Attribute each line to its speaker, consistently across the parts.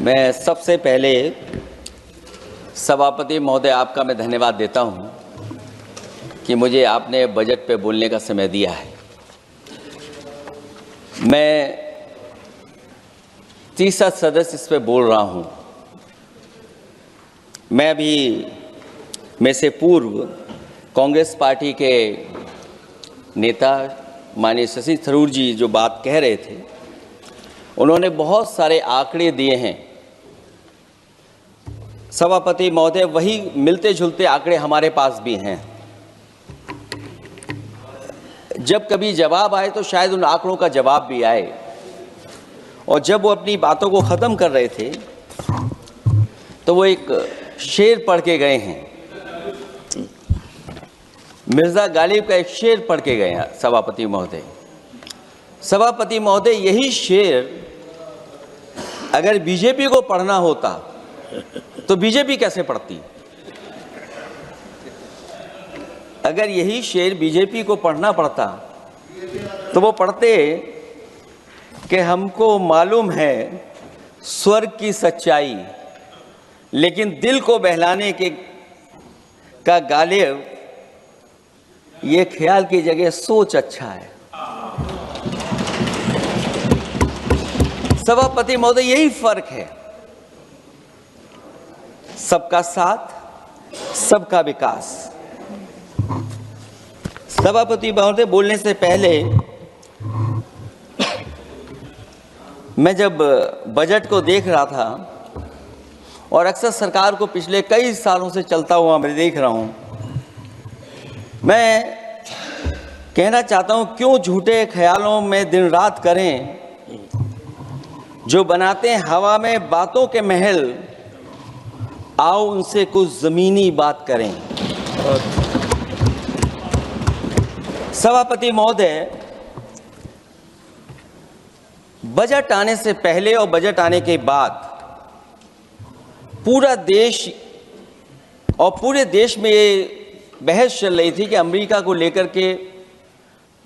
Speaker 1: मैं सबसे पहले सभापति महोदय आपका मैं धन्यवाद देता हूं कि मुझे आपने बजट पे बोलने का समय दिया है। मैं तीसरा सदस्य इस पे बोल रहा हूं। मैं भी में से पूर्व कांग्रेस पार्टी के नेता माननीय शशि थरूर जी जो बात कह रहे थे, उन्होंने बहुत सारे आंकड़े दिए हैं। सभापति महोदय, वही मिलते जुलते आंकड़े हमारे पास भी हैं। जब कभी जवाब आए तो शायद उन आंकड़ों का जवाब भी आए। और जब वो अपनी बातों को ख़त्म कर रहे थे तो वो एक शेर पढ़ के गए हैं। मिर्ज़ा गालिब का एक शेर पढ़ के गए हैं सभापति महोदय। सभापति महोदय, यही शेर अगर बीजेपी को पढ़ना होता तो बीजेपी कैसे पढ़ती? अगर यही शेर बीजेपी को पढ़ना पड़ता तो वो पढ़ते कि हमको मालूम है स्वर्ग की सच्चाई, लेकिन दिल को बहलाने के का गालिब ये ख्याल की जगह सोच अच्छा है। सभापति महोदय, यही फर्क है। सबका साथ, सबका विकास। सभापति महोदय, बोलने से पहले मैं जब बजट को देख रहा था और अक्सर सरकार को पिछले कई सालों से चलता हुआ मैं देख रहा हूं, मैं कहना चाहता हूं, क्यों झूठे ख्यालों में दिन रात करें, जो बनाते हैं हवा में बातों के महल, आओ उनसे कुछ जमीनी बात करें। सभापति महोदय, बजट आने से पहले और बजट आने के बाद पूरा देश और पूरे देश में ये बहस चल रही थी कि अमेरिका को लेकर के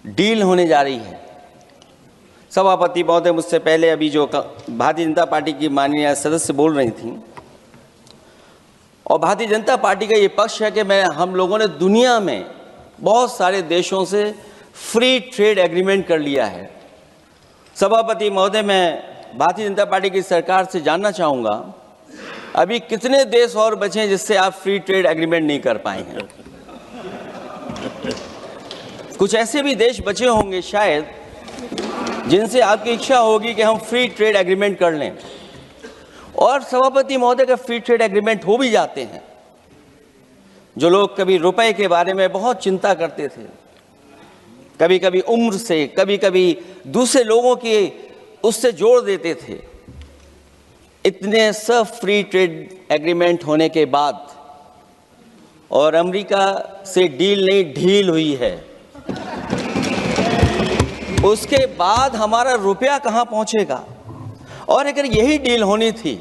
Speaker 1: डील होने जा रही है। सभापति महोदय, मुझसे पहले अभी जो भारतीय जनता पार्टी की माननीय सदस्य बोल रही थी, और भारतीय जनता पार्टी का ये पक्ष है कि हम लोगों ने दुनिया में बहुत सारे देशों से फ्री ट्रेड एग्रीमेंट कर लिया है। सभापति महोदय, मैं भारतीय जनता पार्टी की सरकार से जानना चाहूँगा, अभी कितने देश और बचे हैं जिससे आप फ्री ट्रेड एग्रीमेंट नहीं कर पाए हैं? कुछ ऐसे भी देश बचे होंगे शायद जिनसे आपकी इच्छा होगी कि हम फ्री ट्रेड एग्रीमेंट कर लें। और सभापति महोदय, का फ्री ट्रेड एग्रीमेंट हो भी जाते हैं, जो लोग कभी रुपए के बारे में बहुत चिंता करते थे, कभी कभी उम्र से, कभी कभी दूसरे लोगों के उससे जोड़ देते थे, इतने सब फ्री ट्रेड एग्रीमेंट होने के बाद और अमेरिका से डील नहीं ढील हुई है, उसके बाद हमारा रुपया कहां पहुंचेगा? और अगर यही डील होनी थी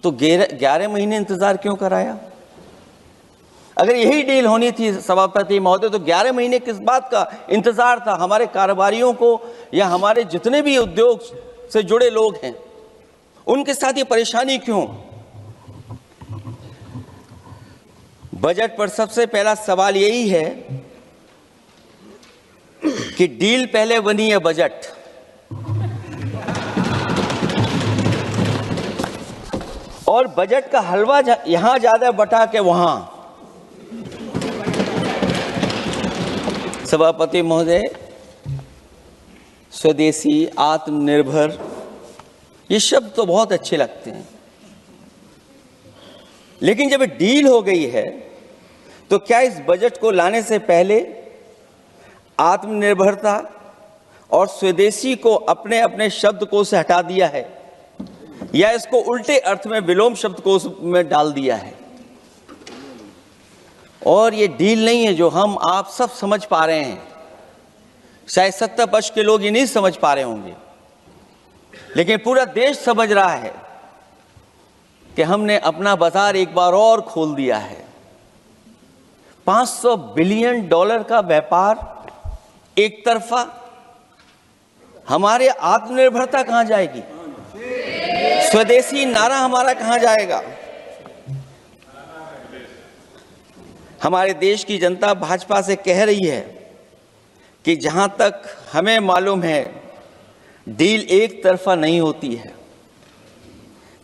Speaker 1: तो 11 महीने इंतजार क्यों कराया? अगर यही डील होनी थी सभापति महोदय, तो 11 महीने किस बात का इंतजार था? हमारे कारोबारियों को या हमारे जितने भी उद्योग से जुड़े लोग हैं, उनके साथ ये परेशानी क्यों? बजट पर सबसे पहला सवाल यही है कि डील पहले बनी है बजट। और बजट का हलवा यहां ज्यादा बटा के वहां। सभापति महोदय, स्वदेशी, आत्मनिर्भर, ये शब्द तो बहुत अच्छे लगते हैं, लेकिन जब डील हो गई है तो क्या इस बजट को लाने से पहले आत्मनिर्भरता और स्वदेशी को अपने अपने शब्दकोश से हटा दिया है, या इसको उल्टे अर्थ में विलोम शब्दकोश में डाल दिया है? और ये डील नहीं है जो हम आप सब समझ पा रहे हैं, शायद सत्ता पक्ष के लोग ये नहीं समझ पा रहे होंगे, लेकिन पूरा देश समझ रहा है कि हमने अपना बाजार एक बार और खोल दिया है। $500 बिलियन का व्यापार एक तरफा, हमारे आत्मनिर्भरता कहां जाएगी? स्वदेशी नारा हमारा कहां जाएगा? हमारे देश की जनता भाजपा से कह रही है कि जहां तक हमें मालूम है डील एक तरफा नहीं होती है।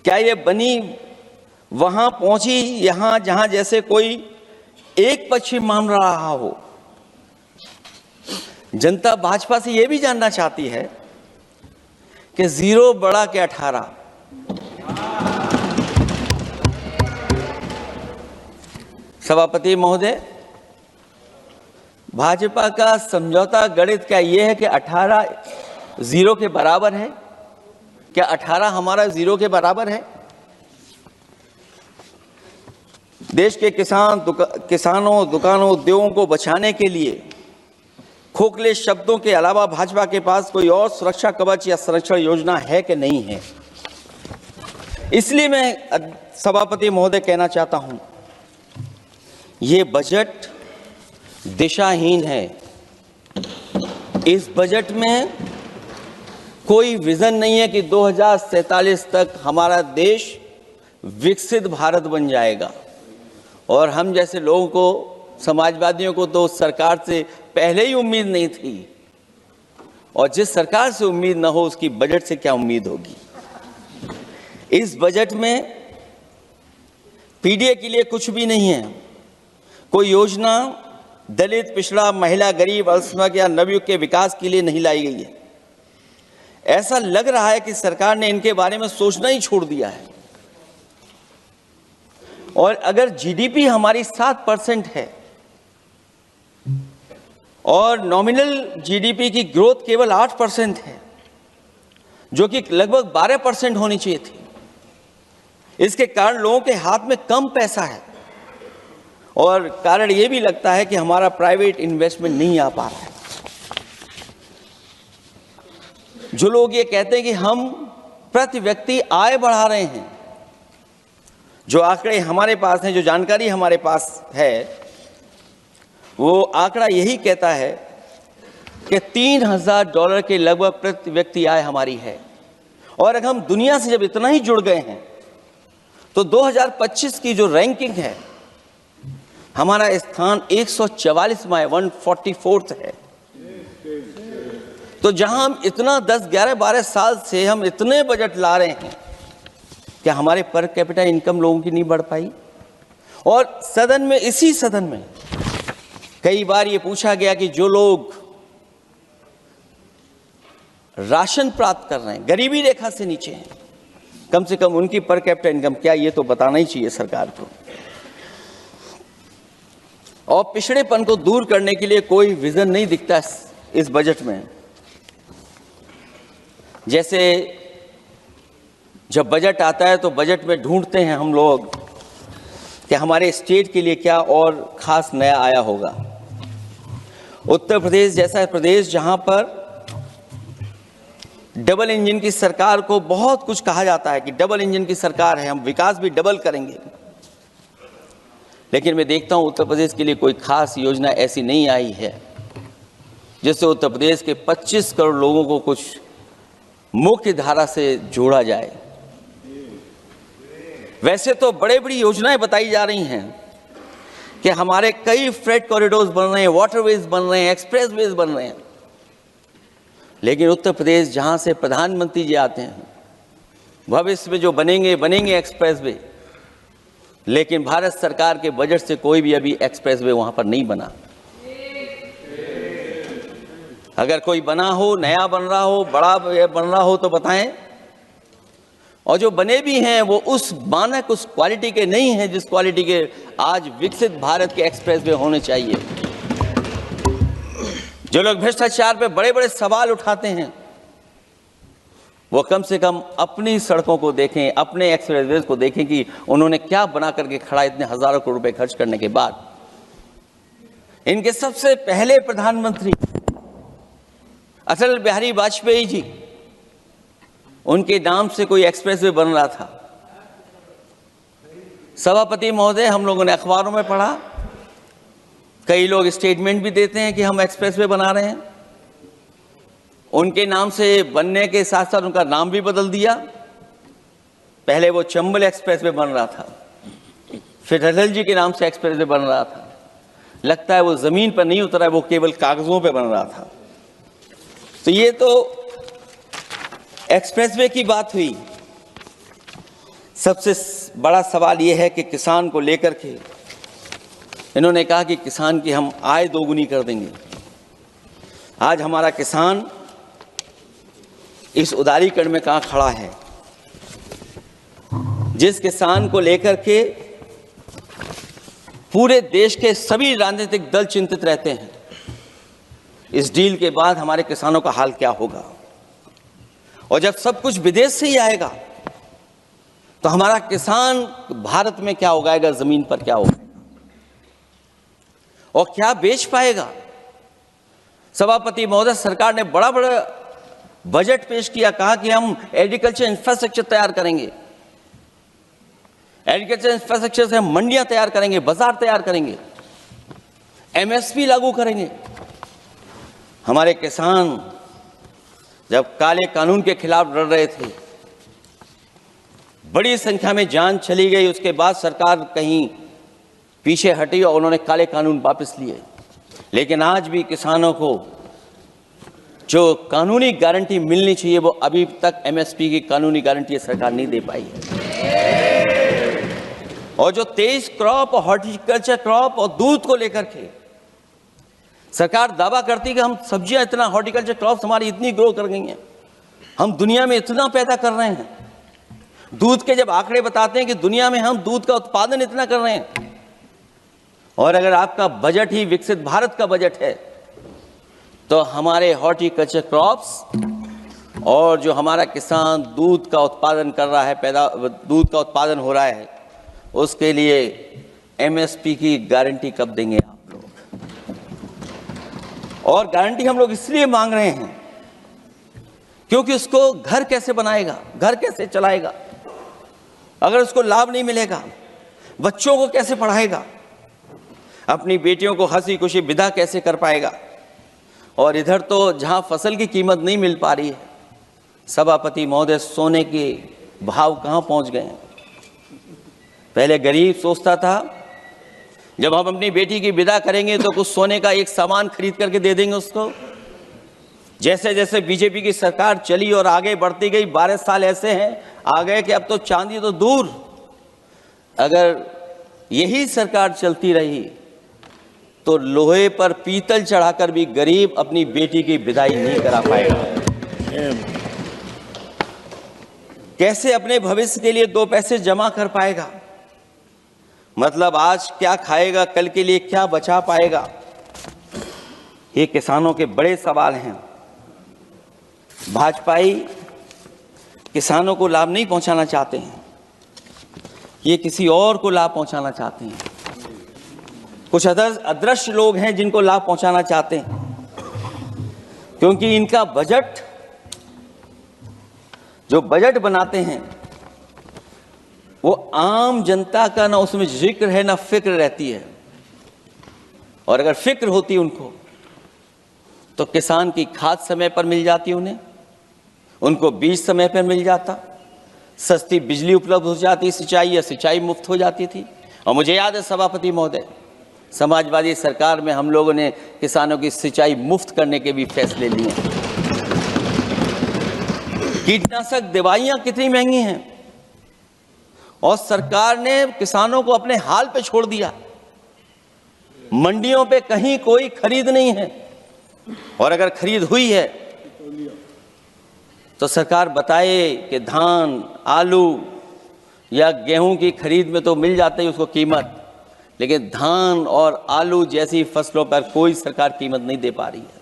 Speaker 1: क्या ये बनी वहां पहुंची यहां जहां जैसे कोई एक पक्षी मान रहा हो? जनता भाजपा से यह भी जानना चाहती है कि 0 बड़ा के 18। सभापति महोदय, भाजपा का समझौता गणित क्या यह है कि 18 0 के बराबर है? क्या 18 हमारा 0 के बराबर है? देश के किसानों, दुकानों, उद्योगों को बचाने के लिए खोखले शब्दों के अलावा भाजपा के पास कोई और सुरक्षा कवच या संरक्षण योजना है कि नहीं है? इसलिए मैं सभापति महोदय कहना चाहता हूं, ये बजट दिशाहीन है। इस बजट में कोई विजन नहीं है कि 2047 तक हमारा देश विकसित भारत बन जाएगा। और हम जैसे लोगों को, समाजवादियों को तो सरकार से पहले ही उम्मीद नहीं थी, और जिस सरकार से उम्मीद ना हो उसकी बजट से क्या उम्मीद होगी। इस बजट में पीडीए के लिए कुछ भी नहीं है। कोई योजना दलित, पिछड़ा, महिला, गरीब, अल्पसंख्यक या नवयुवक के विकास के लिए नहीं लाई गई है। ऐसा लग रहा है कि सरकार ने इनके बारे में सोचना ही छोड़ दिया है। और अगर जीडीपी हमारी 7% है और नॉमिनल जीडीपी की ग्रोथ केवल 8% है, जो कि लगभग 12% होनी चाहिए थी, इसके कारण लोगों के हाथ में कम पैसा है। और कारण यह भी लगता है कि हमारा प्राइवेट इन्वेस्टमेंट नहीं आ पा रहा है। जो लोग ये कहते हैं कि हम प्रति व्यक्ति आय बढ़ा रहे हैं, जो आंकड़े हमारे पास हैं, जो जानकारी हमारे पास है, वो आंकड़ा यही कहता है कि $3000 के लगभग प्रति व्यक्ति आय हमारी है। और अगर हम दुनिया से जब इतना ही जुड़ गए हैं तो 2025 की जो रैंकिंग है, हमारा स्थान 144वां 144th है। तो जहां हम इतना 10, 11, 12 साल से हम इतने बजट ला रहे हैं, क्या हमारे पर कैपिटा इनकम लोगों की नहीं बढ़ पाई? और सदन में, इसी सदन में कई बार ये पूछा गया कि जो लोग राशन प्राप्त कर रहे हैं, गरीबी रेखा से नीचे हैं, कम से कम उनकी पर कैपिटा इनकम क्या, ये तो बताना ही चाहिए सरकार को। और पिछड़ेपन को दूर करने के लिए कोई विजन नहीं दिखता इस बजट में। जैसे जब बजट आता है तो बजट में ढूंढते हैं हम लोग कि हमारे स्टेट के लिए क्या और खास नया आया होगा। उत्तर प्रदेश जैसा प्रदेश जहां पर डबल इंजन की सरकार को बहुत कुछ कहा जाता है कि डबल इंजन की सरकार है, हम विकास भी डबल करेंगे, लेकिन मैं देखता हूं उत्तर प्रदेश के लिए कोई खास योजना ऐसी नहीं आई है जिससे उत्तर प्रदेश के 25 करोड़ लोगों को कुछ मुख्य धारा से जोड़ा जाए। वैसे तो बड़े बड़ी योजनाएं बताई जा रही हैं कि हमारे कई फ्रेट कॉरिडोर्स बन रहे हैं, वाटरवेज बन रहे हैं, एक्सप्रेसवेज बन रहे हैं, लेकिन उत्तर प्रदेश जहां से प्रधानमंत्री जी आते हैं, भविष्य में जो बनेंगे एक्सप्रेसवे, लेकिन भारत सरकार के बजट से कोई भी अभी एक्सप्रेसवे वहां पर नहीं बना। अगर कोई बना हो, नया बन रहा हो, बड़ा बन रहा हो तो बताएं। और जो बने भी हैं वो उस मानक, उस क्वालिटी के नहीं हैं जिस क्वालिटी के आज विकसित भारत के एक्सप्रेसवे होने चाहिए। जो लोग भ्रष्टाचार पे बड़े बड़े सवाल उठाते हैं, वो कम से कम अपनी सड़कों को देखें, अपने एक्सप्रेसवे को देखें कि उन्होंने क्या बना करके खड़ा इतने हजारों करोड़ रुपए खर्च करने के बाद। इनके सबसे पहले प्रधानमंत्री अटल बिहारी वाजपेयी जी, उनके नाम से कोई एक्सप्रेसवे बन रहा था। सभापति महोदय, हम लोगों ने अखबारों में पढ़ा, कई लोग स्टेटमेंट भी देते हैं कि हम एक्सप्रेसवे बना रहे हैं। उनके नाम से बनने के साथ साथ उनका नाम भी बदल दिया। पहले वो चंबल एक्सप्रेस वे बन रहा था, फिर अटल जी के नाम से एक्सप्रेस वे बन रहा था। लगता है वो जमीन पर नहीं उतरा, वो केवल कागजों पे बन रहा था। तो ये तो एक्सप्रेसवे की बात हुई। सबसे बड़ा सवाल ये है कि किसान को लेकर के इन्होंने कहा कि किसान की हम आय दोगुनी कर देंगे। आज हमारा किसान इस उदारीकरण में कहां खड़ा है? जिस किसान को लेकर के पूरे देश के सभी राजनीतिक दल चिंतित रहते हैं, इस डील के बाद हमारे किसानों का हाल क्या होगा? और जब सब कुछ विदेश से ही आएगा तो हमारा किसान भारत में क्या उगाएगा, जमीन पर क्या उगाएगा और क्या बेच पाएगा? सभापति महोदय, सरकार ने बड़ा बड़ा बजट पेश किया, कहा कि हम एग्रीकल्चर इंफ्रास्ट्रक्चर तैयार करेंगे, एग्रीकल्चर इंफ्रास्ट्रक्चर से हम मंडियां तैयार करेंगे, बाजार तैयार करेंगे, एमएसपी लागू करेंगे। हमारे किसान जब काले कानून के खिलाफ लड़ रहे थे, बड़ी संख्या में जान चली गई, उसके बाद सरकार कहीं पीछे हटी और उन्होंने काले कानून वापस लिए। लेकिन आज भी किसानों को जो कानूनी गारंटी मिलनी चाहिए वो अभी तक एमएसपी की कानूनी गारंटी सरकार नहीं दे पाई है। और जो 23 क्रॉप और हॉर्टिकल्चर क्रॉप और दूध को लेकर के सरकार दावा करती है कि हम सब्जियां इतना, हॉर्टिकल्चर क्रॉप्स हमारी इतनी ग्रो कर गई हैं, हम दुनिया में इतना पैदा कर रहे हैं। दूध के जब आंकड़े बताते हैं कि दुनिया में हम दूध का उत्पादन इतना कर रहे हैं, और अगर आपका बजट ही विकसित भारत का बजट है तो हमारे हॉर्टिकल्चर क्रॉप्स और जो हमारा किसान दूध का उत्पादन कर रहा है, दूध का उत्पादन हो रहा है, उसके लिए एमएसपी की गारंटी कब देंगे आप लोग? और गारंटी हम लोग इसलिए मांग रहे हैं क्योंकि उसको घर कैसे बनाएगा, घर कैसे चलाएगा, अगर उसको लाभ नहीं मिलेगा, बच्चों को कैसे पढ़ाएगा, अपनी बेटियों को हंसी खुशी विदा कैसे कर पाएगा? और इधर तो जहां फसल की कीमत नहीं मिल पा रही है, सभापति महोदय, सोने के भाव कहां पहुंच गए हैं? पहले गरीब सोचता था जब हम अपनी बेटी की विदा करेंगे तो कुछ सोने का एक सामान खरीद करके दे देंगे उसको। जैसे जैसे बीजेपी की सरकार चली और आगे बढ़ती गई, 12 साल ऐसे हैं आ गए कि अब तो चांदी तो दूर, अगर यही सरकार चलती रही तो लोहे पर पीतल चढ़ाकर भी गरीब अपनी बेटी की विदाई नहीं करा पाएगा। कैसे अपने भविष्य के लिए 2 पैसे जमा कर पाएगा? मतलब आज क्या खाएगा, कल के लिए क्या बचा पाएगा? ये किसानों के बड़े सवाल हैं। भाजपाई किसानों को लाभ नहीं पहुंचाना चाहते हैं, ये किसी और को लाभ पहुंचाना चाहते हैं। कुछ अदृश्य लोग हैं जिनको लाभ पहुंचाना चाहते हैं, क्योंकि इनका बजट, जो बजट बनाते हैं, वो आम जनता का ना उसमें जिक्र है ना फिक्र रहती है। और अगर फिक्र होती उनको तो किसान की खाद समय पर मिल जाती उन्हें, उनको बीज समय पर मिल जाता, सस्ती बिजली उपलब्ध हो जाती, सिंचाई या सिंचाई मुफ्त हो जाती थी। और मुझे याद है सभापति महोदय, समाजवादी सरकार में हम लोगों ने किसानों की सिंचाई मुफ्त करने के भी फैसले लिए। कीटनाशक दवाइयां कितनी महंगी हैं और सरकार ने किसानों को अपने हाल पे छोड़ दिया। मंडियों पे कहीं कोई खरीद नहीं है, और अगर खरीद हुई है तो सरकार बताए कि धान, आलू या गेहूं की खरीद में तो मिल जाती है उसको कीमत, लेकिन धान और आलू जैसी फसलों पर कोई सरकार कीमत नहीं दे पा रही है।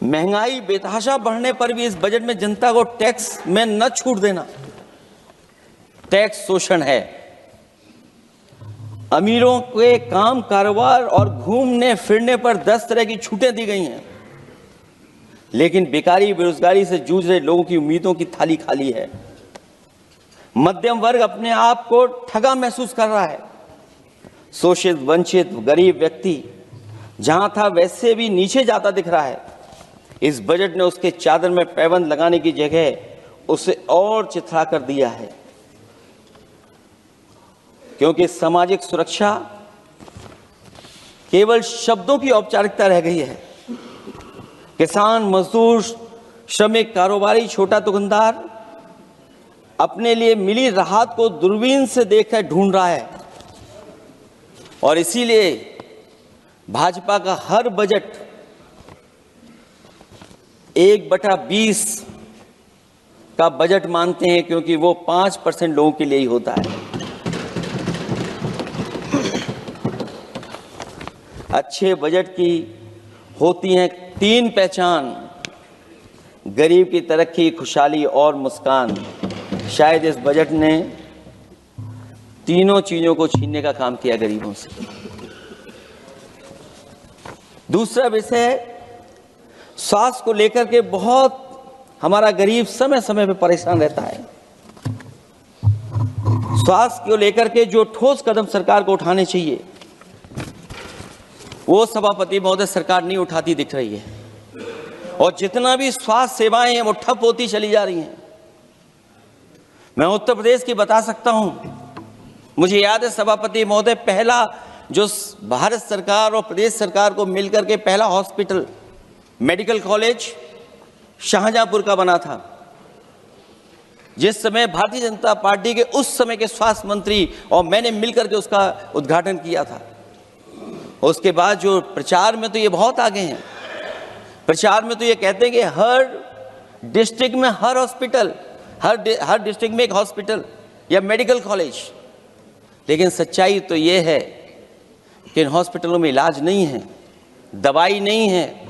Speaker 1: महंगाई बेतहाशा बढ़ने पर भी इस बजट में जनता को टैक्स में न छूट देना टैक्स शोषण है। अमीरों के काम कारोबार और घूमने फिरने पर 10 तरह की छूटें दी गई हैं, लेकिन बेकारी बेरोजगारी से जूझ रहे लोगों की उम्मीदों की थाली खाली है। मध्यम वर्ग अपने आप को ठगा महसूस कर रहा है। शोषित, वंचित, गरीब व्यक्ति जहां था वैसे भी नीचे जाता दिख रहा है। इस बजट ने उसके चादर में पैबंद लगाने की जगह उसे और चिथड़ा कर दिया है, क्योंकि सामाजिक सुरक्षा केवल शब्दों की औपचारिकता रह गई है। किसान, मजदूर, श्रमिक, कारोबारी, छोटा दुकानदार अपने लिए मिली राहत को दूरबीन से देखकर ढूंढ रहा है, और इसीलिए भाजपा का हर बजट 1/20 का बजट मानते हैं, क्योंकि वो 5% लोगों के लिए ही होता है। अच्छे बजट की होती हैं 3 पहचान: गरीब की तरक्की, खुशहाली और मुस्कान। शायद इस बजट ने तीनों चीजों को छीनने का काम किया गरीबों से। दूसरा विषय, स्वास्थ्य को लेकर के बहुत हमारा गरीब समय समय पे परेशान रहता है। स्वास्थ्य को लेकर के जो ठोस कदम सरकार को उठाने चाहिए, वो सभापति महोदय सरकार नहीं उठाती दिख रही है, और जितना भी स्वास्थ्य सेवाएं हैं वो ठप होती चली जा रही हैं। मैं उत्तर प्रदेश की बता सकता हूं, मुझे याद है सभापति महोदय, पहला जो भारत सरकार और प्रदेश सरकार को मिलकर के पहला हॉस्पिटल, मेडिकल कॉलेज शाहजहांपुर का बना था, जिस समय भारतीय जनता पार्टी के उस समय के स्वास्थ्य मंत्री और मैंने मिलकर के उसका उद्घाटन किया था। उसके बाद जो प्रचार में तो ये बहुत आगे हैं, प्रचार में तो ये कहते हैं कि हर डिस्ट्रिक्ट में हर हॉस्पिटल, हर डिस्ट्रिक्ट में एक हॉस्पिटल या मेडिकल कॉलेज, लेकिन सच्चाई तो ये है कि इन हॉस्पिटलों में इलाज नहीं है, दवाई नहीं है,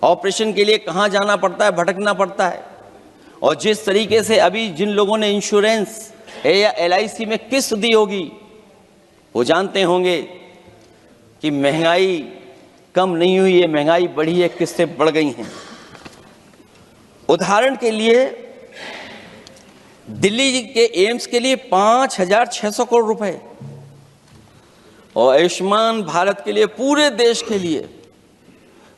Speaker 1: ऑपरेशन के लिए कहाँ जाना पड़ता है, भटकना पड़ता है। और जिस तरीके से अभी जिन लोगों ने इंश्योरेंस या LIC में किस्त दी होगी, वो जानते होंगे कि महंगाई कम नहीं हुई है, महंगाई बढ़ी है, किस्तें बढ़ गई हैं। उदाहरण के लिए दिल्ली के एम्स के लिए 5,600 करोड़ रुपए, और आयुष्मान भारत के लिए पूरे देश के लिए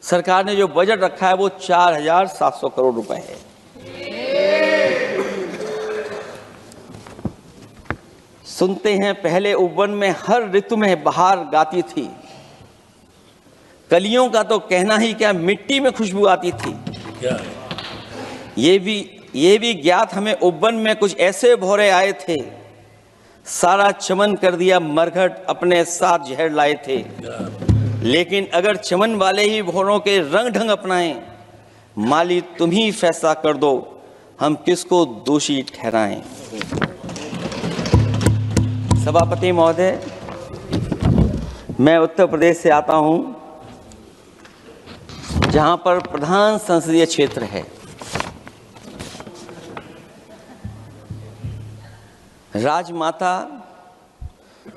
Speaker 1: सरकार ने जो बजट रखा है वो 4,700 करोड़ रुपए है। सुनते हैं पहले उपवन में हर ऋतु में बहार गाती थी, कलियों का तो कहना ही क्या, मिट्टी में खुशबू आती थी। ये भी ज्ञात हमें उपवन में कुछ ऐसे भौरे आए थे, सारा चमन कर दिया मरघट, अपने साथ जहर लाए थे। लेकिन अगर चमन वाले ही भौरों के रंग ढंग अपनाएं, माली तुम ही फैसला कर दो, हम किसको दोषी ठहराएं। सभापति महोदय, मैं उत्तर प्रदेश से आता हूं, जहां पर प्रधान संसदीय क्षेत्र है। राजमाता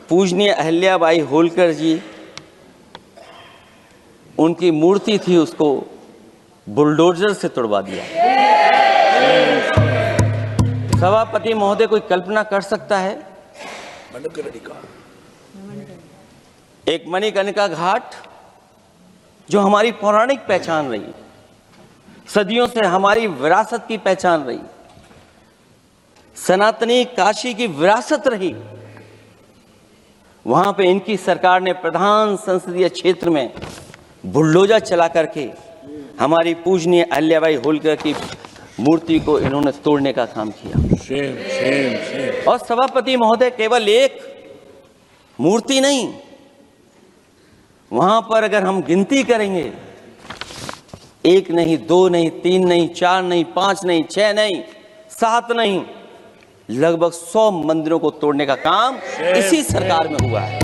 Speaker 1: पूजनीय अहिल्याबाई होलकर जी, उनकी मूर्ति थी, उसको बुलडोजर से तोड़वा दिया। सभापति महोदय, कोई कल्पना कर सकता है एक मणिकर्णिका घाट जो हमारी पौराणिक पहचान रही, सदियों से हमारी विरासत की पहचान रही, सनातनी काशी की विरासत रही, वहां पे इनकी सरकार ने प्रधान संसदीय क्षेत्र में बुलडोजर चला करके हमारी पूजनीय अहिल्याबाई होलकर की मूर्ति को इन्होंने तोड़ने का काम किया। और सभापति महोदय, केवल एक मूर्ति नहीं, वहां पर अगर हम गिनती करेंगे, 1 नहीं, 2 नहीं, 3 नहीं, 4 नहीं, 5 नहीं, 6 नहीं, 7 नहीं, लगभग 100 मंदिरों को तोड़ने का काम इसी सरकार में हुआ है।